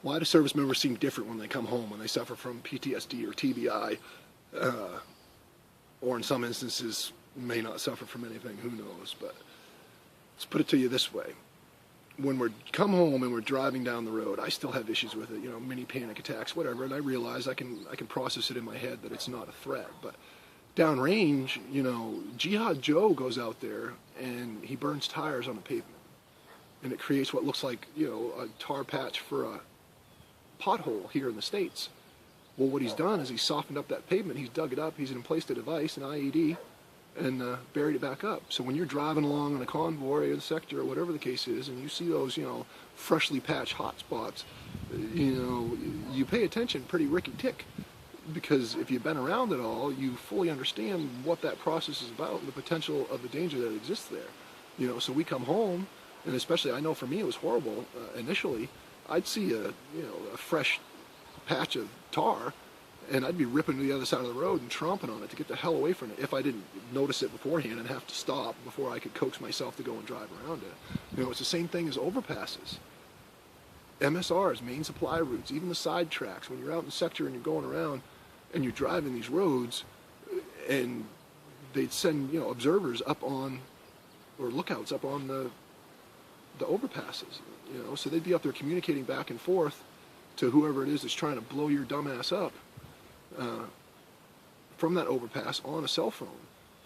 Why do service members seem different when they come home, when they suffer from PTSD or TBI, or in some instances may not suffer from anything, who knows? But let's put it to you this way. When we come home and we're driving down the road, I still have issues with it, mini panic attacks, whatever, and I realize I can process it in my head that it's not a threat. But downrange, Jihad Joe goes out there and he burns tires on the pavement. And it creates what looks like, a tar patch for a pothole here in the States. Well, what he's done is he's softened up that pavement, he's dug it up, he's placed a device, an IED, and buried it back up. So when you're driving along in a convoy or a sector or whatever the case is, and you see those, freshly patched hot spots, you pay attention pretty ricky-tick. Because if you've been around it all, you fully understand what that process is about and the potential of the danger that exists there. So we come home, and especially, I know for me it was horrible initially. I'd see a fresh patch of tar, and I'd be ripping to the other side of the road and tromping on it to get the hell away from it if I didn't notice it beforehand and have to stop before I could coax myself to go and drive around it. It's the same thing as overpasses. MSRs, main supply routes, even the side tracks, when you're out in the sector and you're going around and you're driving these roads, and they'd send, observers up on, or lookouts up on the overpasses, so they'd be up there communicating back and forth to whoever it is that's trying to blow your dumbass up from that overpass on a cell phone.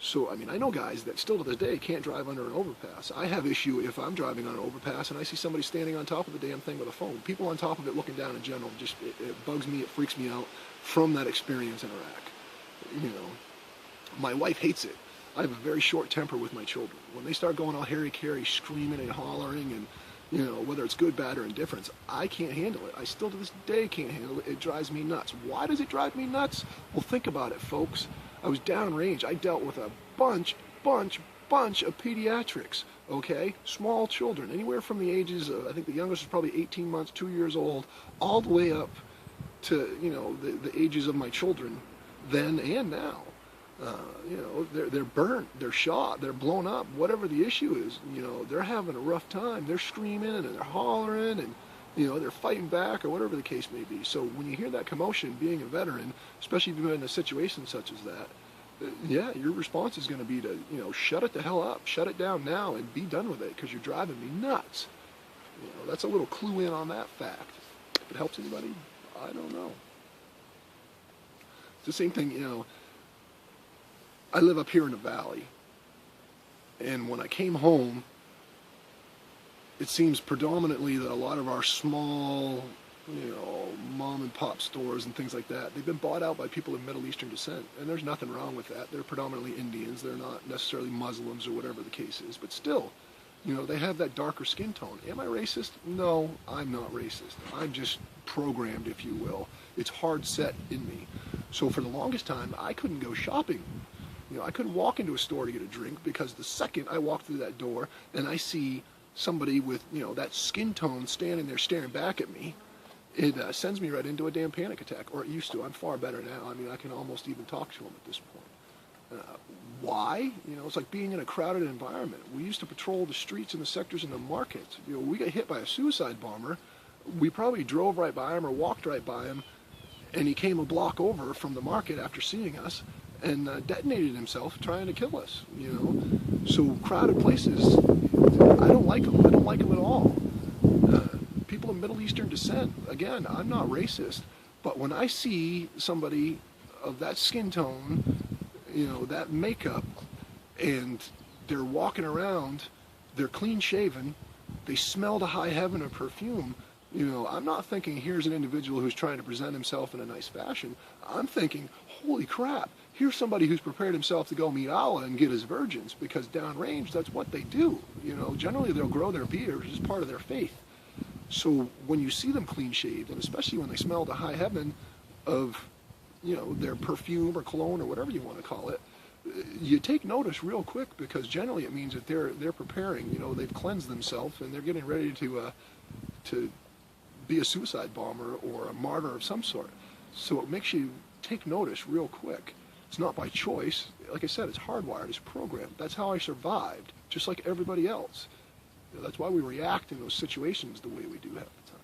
So, I know guys that still to this day can't drive under an overpass. I have issue if I'm driving on an overpass and I see somebody standing on top of the damn thing with a phone. People on top of it looking down in general, just it bugs me, it freaks me out from that experience in Iraq. My wife hates it. I have a very short temper with my children. When they start going all hairy-carry, screaming and hollering, and whether it's good, bad, or indifference, I can't handle it. I still to this day can't handle it. It drives me nuts. Why does it drive me nuts? Well, think about it, folks. I was downrange. I dealt with a bunch of pediatrics, okay? Small children, anywhere from the ages of, I think the youngest was probably 18 months, 2 years old, all the way up to, the ages of my children then and now. They're burnt, they're shot, they're blown up, whatever the issue is, they're having a rough time. They're screaming and they're hollering and, they're fighting back or whatever the case may be. So when you hear that commotion, being a veteran, especially if you've been in a situation such as that, yeah, your response is going to be to, shut it the hell up, shut it down now and be done with it because you're driving me nuts. That's a little clue in on that fact. If it helps anybody, I don't know. It's the same thing, I live up here in the valley, and when I came home, it seems predominantly that a lot of our small, mom and pop stores and things like that, they've been bought out by people of Middle Eastern descent, and there's nothing wrong with that. They're predominantly Indians. They're not necessarily Muslims or whatever the case is, but still, they have that darker skin tone. Am I racist? No, I'm not racist. I'm just programmed, if you will. It's hard set in me. So for the longest time, I couldn't go shopping. I couldn't walk into a store to get a drink because the second I walk through that door and I see somebody with, that skin tone standing there staring back at me, it sends me right into a damn panic attack, or it used to. I'm far better now. I can almost even talk to them at this point. Why? It's like being in a crowded environment. We used to patrol the streets and the sectors and the markets. We got hit by a suicide bomber. We probably drove right by him or walked right by him, and he came a block over from the market after seeing us and detonated himself trying to kill us, So crowded places, I don't like them. I don't like them at all. People of Middle Eastern descent, again, I'm not racist, but when I see somebody of that skin tone, that makeup, and they're walking around, they're clean shaven, they smell to high heaven of perfume, I'm not thinking here's an individual who's trying to present himself in a nice fashion. I'm thinking, holy crap, here's somebody who's prepared himself to go meet Allah and get his virgins, because downrange, that's what they do. Generally they'll grow their beards as part of their faith. So when you see them clean shaved, and especially when they smell to high heaven of, their perfume or cologne or whatever you want to call it, you take notice real quick, because generally it means that they're preparing, they've cleansed themselves and they're getting ready to be a suicide bomber or a martyr of some sort. So it makes you take notice real quick. It's not by choice. Like I said, it's hardwired, it's programmed. That's how I survived, just like everybody else. That's why we react in those situations the way we do half the time.